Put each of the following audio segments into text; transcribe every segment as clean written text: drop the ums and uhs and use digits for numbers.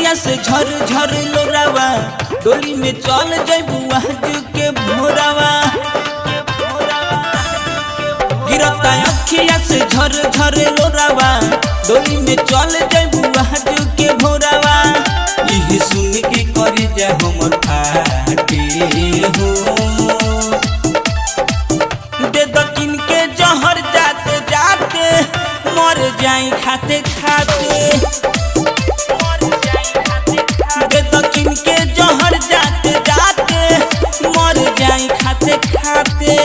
अखिया से झर झर लोरावा डोली में चल जइबू आज के भोरावा। गिरता अखिया से झर झर लोरावा डोली में चल जइबू आज के भोरावा। यही सुन के कर जा हमर फाटे हो दे दकिन के जहर जाते जाते मर जाई खाते खाते। दे दकिन के जहर जाते जाते मर जाई खाते खाते।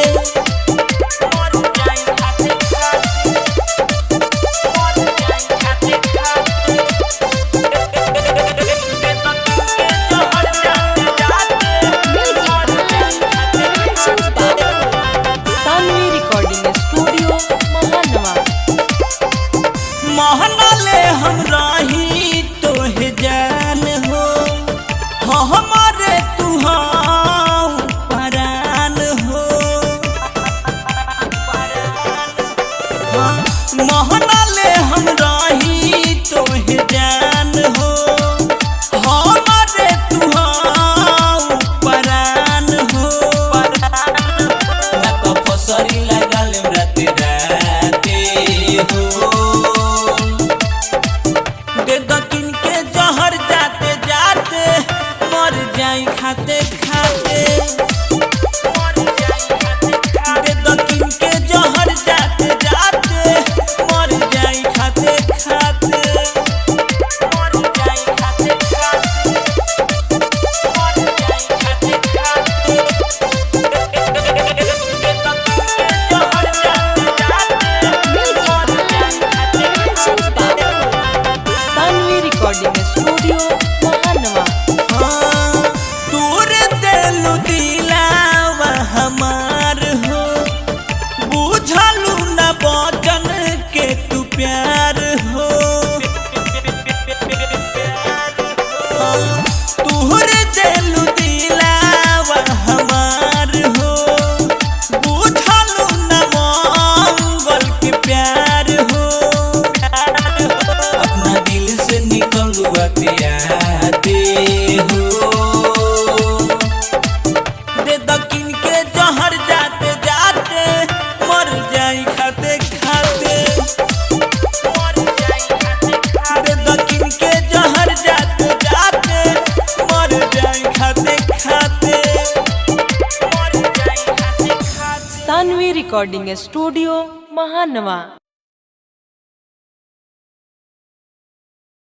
महनाले हम रही तोहे जान हो हमारे तू परान हो। महनाले हम रही तोहे जान हो हमारे तू परान हो। ना तो फसरी लगल राते राते हो दे दकिन के जहर जाते जाते मर जाई खाते खाते। दे दकिन के जहर जाते जाते मर जाई खाते खाते। स्टूडियो महानवा। तोर दिलु दिलावा हमार हो बुझलू न बचन के तू प्यार हो। तोर दिलु दिलावा हमार हो बुझलू न मंगल के प्यार हो। अपना दिल से निकलवाते आते हो दे दकिन के जहर जाते जाते मर जाई खाते खाते। दे दकिन के जहर जाते जाते मर जाई खाते खाते। Saanvi recording studio महानवा।